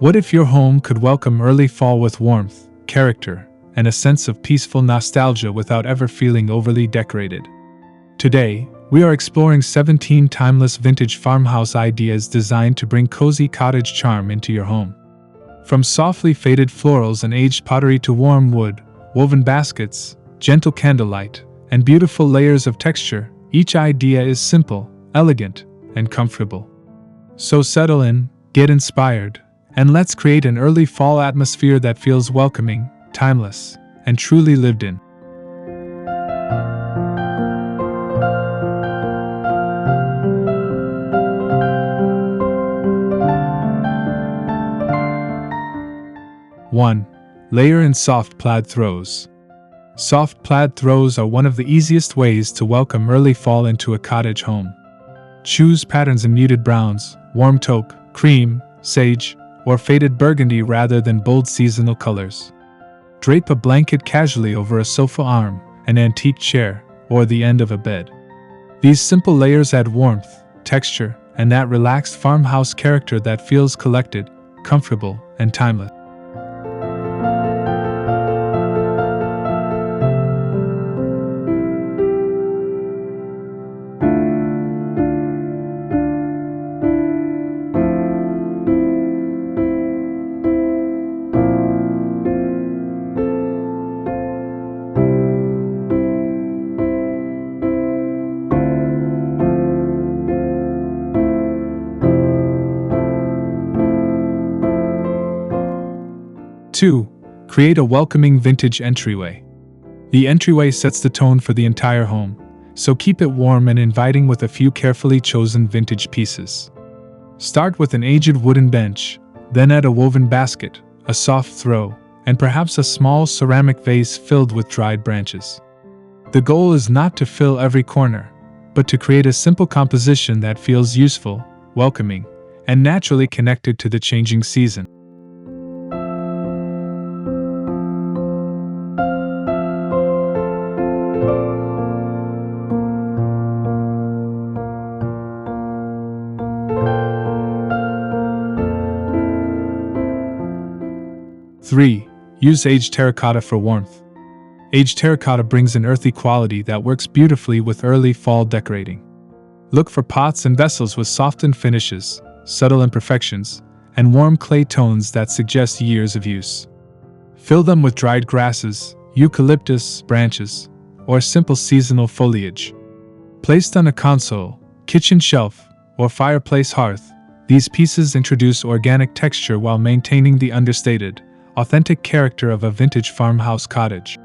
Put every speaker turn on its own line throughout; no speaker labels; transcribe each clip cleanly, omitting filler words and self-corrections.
What if your home could welcome early fall with warmth, character, and a sense of peaceful nostalgia without ever feeling overly decorated? Today, we are exploring 17 timeless vintage farmhouse ideas designed to bring cozy cottage charm into your home. From softly faded florals and aged pottery to warm wood, woven baskets, gentle candlelight, and beautiful layers of texture, each idea is simple, elegant, and comfortable. So settle in, get inspired, and let's create an early fall atmosphere that feels welcoming, timeless, and truly lived in. One, layer in soft plaid throws. Soft plaid throws are one of the easiest ways to welcome early fall into a cottage home. Choose patterns in muted browns, warm taupe, cream, sage, or faded burgundy rather than bold seasonal colors. Drape a blanket casually over a sofa arm, an antique chair, or the end of a bed. These simple layers add warmth, texture, and that relaxed farmhouse character that feels collected, comfortable, and timeless. 2. Create a welcoming vintage entryway. The entryway sets the tone for the entire home, so keep it warm and inviting with a few carefully chosen vintage pieces. Start with an aged wooden bench, then add a woven basket, a soft throw, and perhaps a small ceramic vase filled with dried branches. The goal is not to fill every corner, but to create a simple composition that feels useful, welcoming, and naturally connected to the changing season. 3. Use aged terracotta for warmth. Aged terracotta brings an earthy quality that works beautifully with early fall decorating. Look for pots and vessels with softened finishes, subtle imperfections, and warm clay tones that suggest years of use. Fill them with dried grasses, eucalyptus branches, or simple seasonal foliage. Placed on a console, kitchen shelf, or fireplace hearth, these pieces introduce organic texture while maintaining the understated, authentic character of a vintage farmhouse cottage.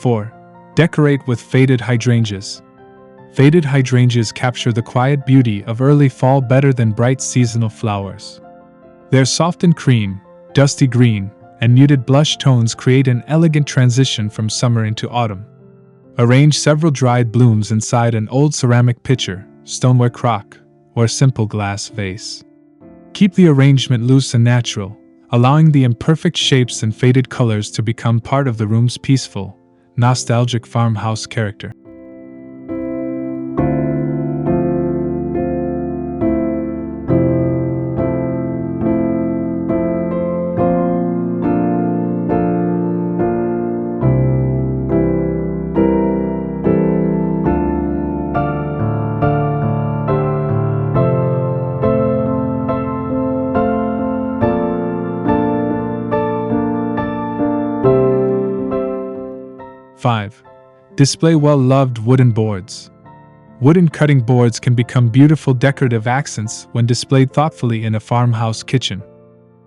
4. Decorate with faded hydrangeas. Faded hydrangeas capture the quiet beauty of early fall better than bright seasonal flowers. Their softened cream, dusty green, and muted blush tones create an elegant transition from summer into autumn. Arrange several dried blooms inside an old ceramic pitcher, stoneware crock, or simple glass vase. Keep the arrangement loose and natural, allowing the imperfect shapes and faded colors to become part of the room's peaceful, nostalgic farmhouse character. 5. Display well-loved wooden boards. Wooden cutting boards can become beautiful decorative accents when displayed thoughtfully in a farmhouse kitchen.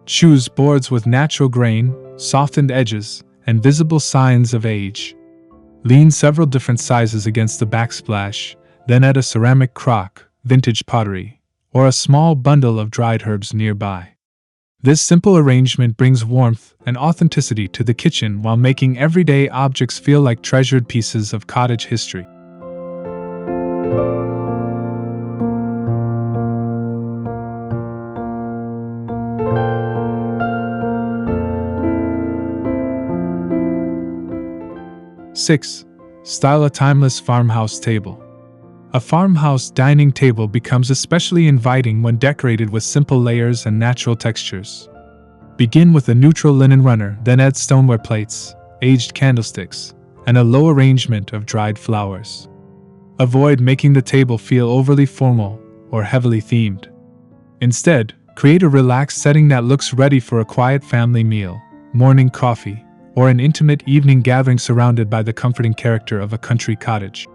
Choose boards with natural grain, softened edges, and visible signs of age. Lean several different sizes against the backsplash, then add a ceramic crock, vintage pottery, or a small bundle of dried herbs nearby. This simple arrangement brings warmth and authenticity to the kitchen while making everyday objects feel like treasured pieces of cottage history. Six. Style a timeless farmhouse table. A farmhouse dining table becomes especially inviting when decorated with simple layers and natural textures. Begin with a neutral linen runner, then add stoneware plates, aged candlesticks, and a low arrangement of dried flowers. Avoid making the table feel overly formal or heavily themed. Instead, create a relaxed setting that looks ready for a quiet family meal, morning coffee, or an intimate evening gathering surrounded by the comforting character of a country cottage.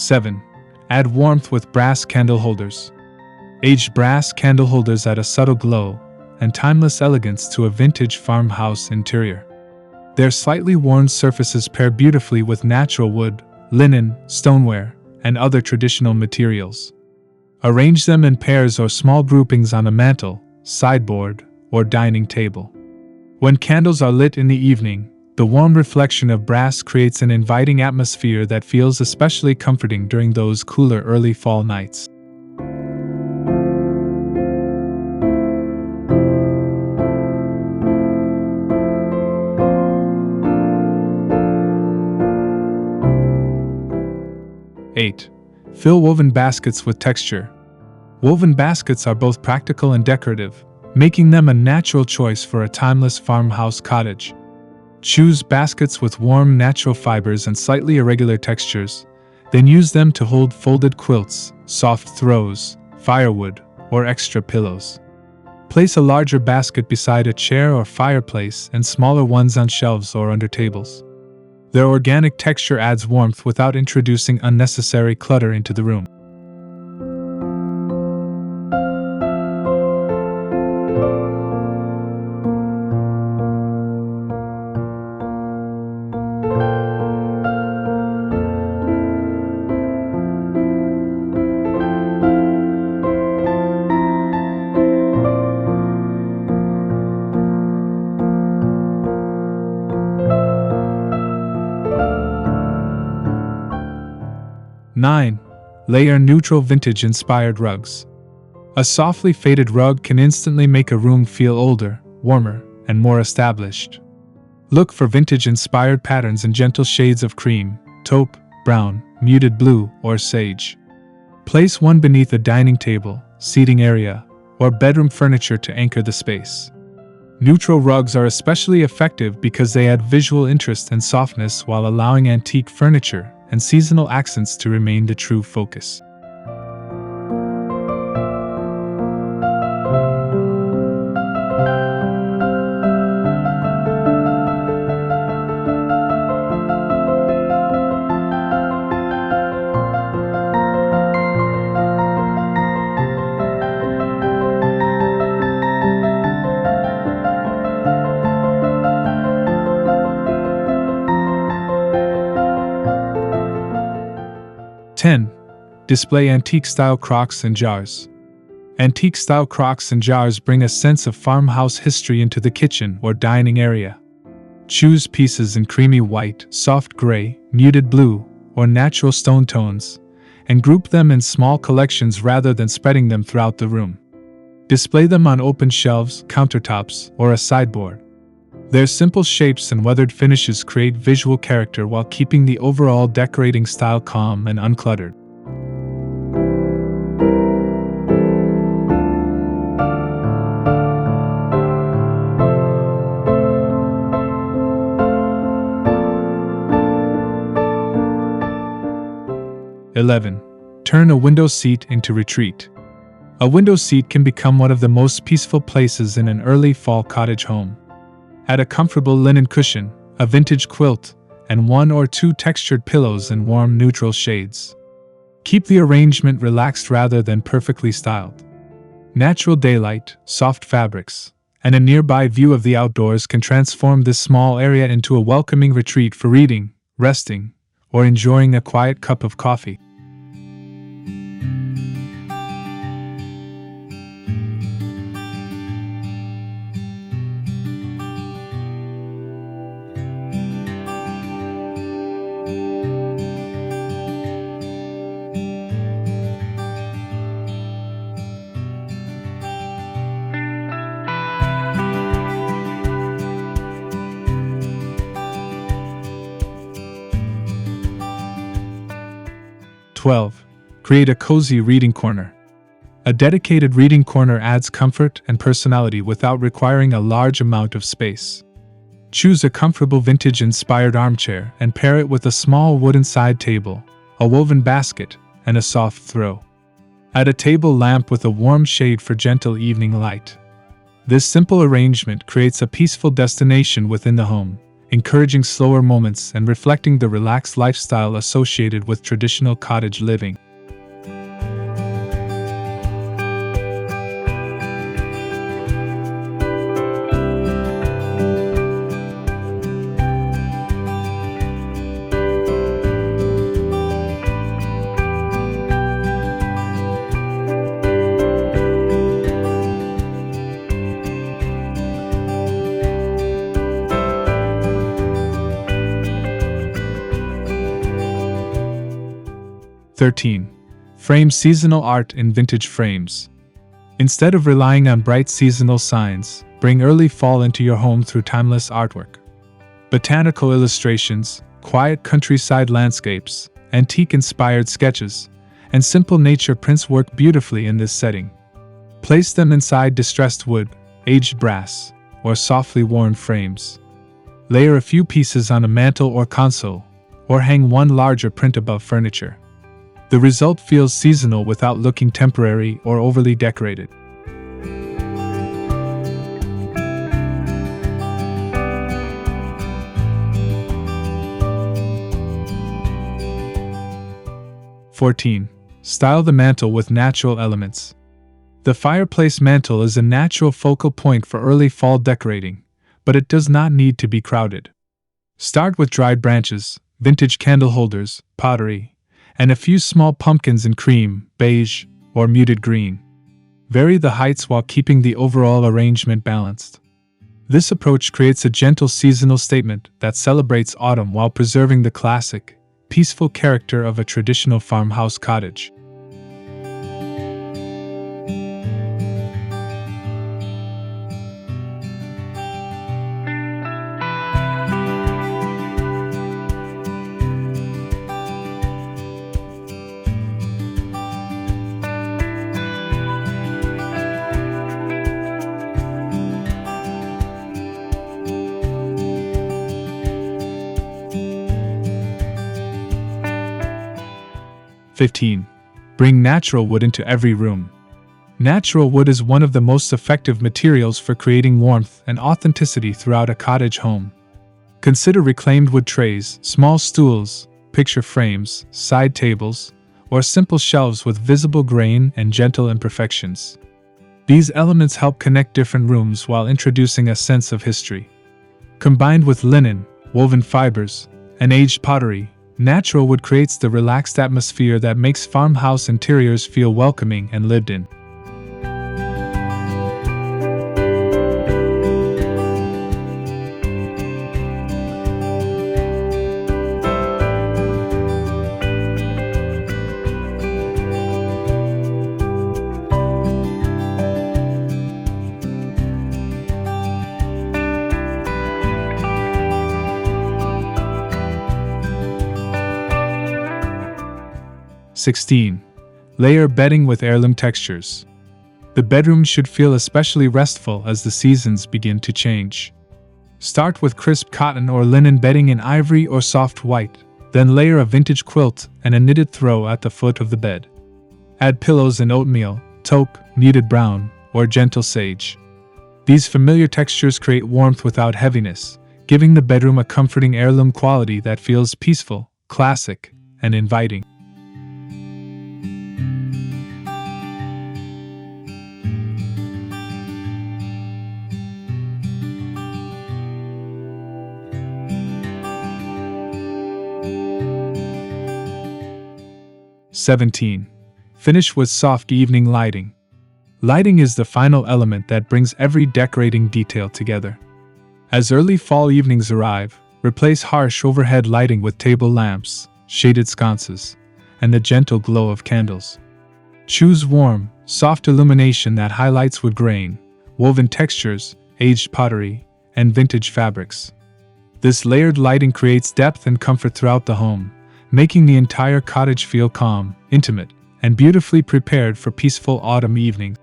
Seven. Add warmth with brass candle holders. Aged brass candle holders add a subtle glow and timeless elegance to a vintage farmhouse interior. Their slightly worn surfaces pair beautifully with natural wood, linen, stoneware, and other traditional materials. Arrange them in pairs or small groupings on a mantel, sideboard, or dining table. When candles are lit in the evening, the warm reflection of brass creates an inviting atmosphere that feels especially comforting during those cooler early fall nights. Eight. Fill woven baskets with texture. Woven baskets are both practical and decorative, making them a natural choice for a timeless farmhouse cottage. Choose baskets with warm natural fibers and slightly irregular textures, then use them to hold folded quilts, soft throws, firewood, or extra pillows. Place a larger basket beside a chair or fireplace and smaller ones on shelves or under tables. Their organic texture adds warmth without introducing unnecessary clutter into the room. 9. Layer neutral vintage-inspired rugs. A softly faded rug can instantly make a room feel older, warmer, and more established. Look for vintage-inspired patterns in gentle shades of cream, taupe, brown, muted blue, or sage. Place one beneath a dining table, seating area, or bedroom furniture to anchor the space. Neutral rugs are especially effective because they add visual interest and softness while allowing antique furniture and seasonal accents to remain the true focus. Display antique-style crocks and jars. Antique-style crocks and jars bring a sense of farmhouse history into the kitchen or dining area. Choose pieces in creamy white, soft gray, muted blue, or natural stone tones, and group them in small collections rather than spreading them throughout the room. Display them on open shelves, countertops, or a sideboard. Their simple shapes and weathered finishes create visual character while keeping the overall decorating style calm and uncluttered. 11. Turn a window seat into retreat. A window seat can become one of the most peaceful places in an early fall cottage home. Add a comfortable linen cushion, a vintage quilt, and 1 or 2 textured pillows in warm neutral shades. Keep the arrangement relaxed rather than perfectly styled. Natural daylight, soft fabrics, and a nearby view of the outdoors can transform this small area into a welcoming retreat for reading, resting, or enjoying a quiet cup of coffee. Create a cozy reading corner. A dedicated reading corner adds comfort and personality without requiring a large amount of space. Choose a comfortable vintage-inspired armchair and pair it with a small wooden side table, a woven basket, and a soft throw. Add a table lamp with a warm shade for gentle evening light. This simple arrangement creates a peaceful destination within the home, encouraging slower moments and reflecting the relaxed lifestyle associated with traditional cottage living. Frame seasonal art in vintage frames. Instead of relying on bright seasonal signs, bring early fall into your home through timeless artwork. Botanical illustrations, quiet countryside landscapes, antique-inspired sketches, and simple nature prints work beautifully in this setting. Place them inside distressed wood, aged brass, or softly worn frames. Layer a few pieces on a mantel or console, or hang one larger print above furniture. The result feels seasonal without looking temporary or overly decorated. Style the mantel with natural elements. The fireplace mantel is a natural focal point for early fall decorating, but it does not need to be crowded. Start with dried branches, vintage candle holders, pottery, and a few small pumpkins in cream, beige, or muted green. Vary the heights while keeping the overall arrangement balanced. This approach creates a gentle seasonal statement that celebrates autumn while preserving the classic, peaceful character of a traditional farmhouse cottage. Bring natural wood into every room. Natural wood is one of the most effective materials for creating warmth and authenticity throughout a cottage home. Consider reclaimed wood trays, small stools, picture frames, side tables, or simple shelves with visible grain and gentle imperfections. These elements help connect different rooms while introducing a sense of history. Combined with linen, woven fibers, and aged pottery, natural wood creates the relaxed atmosphere that makes farmhouse interiors feel welcoming and lived in. Layer bedding with heirloom textures. The bedroom should feel especially restful as the seasons begin to change. Start with crisp cotton or linen bedding in ivory or soft white, then layer a vintage quilt and a knitted throw at the foot of the bed. Add pillows in oatmeal, taupe, muted brown, or gentle sage. These familiar textures create warmth without heaviness, giving the bedroom a comforting heirloom quality that feels peaceful, classic, and inviting. (17) Finish with soft evening lighting. Lighting is the final element that brings every decorating detail together. As early fall evenings arrive, replace harsh overhead lighting with table lamps, shaded sconces, and the gentle glow of candles. Choose warm, soft illumination that highlights wood grain, woven textures, aged pottery, and vintage fabrics. This layered lighting creates depth and comfort throughout the home, making the entire cottage feel calm, intimate, and beautifully prepared for peaceful autumn evenings.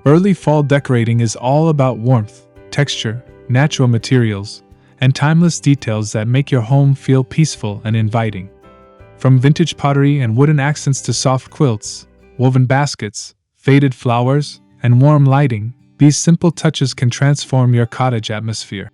Early fall decorating is all about warmth, texture, natural materials, and timeless details that make your home feel peaceful and inviting. From vintage pottery and wooden accents to soft quilts, woven baskets, faded flowers, and warm lighting, these simple touches can transform your cottage atmosphere.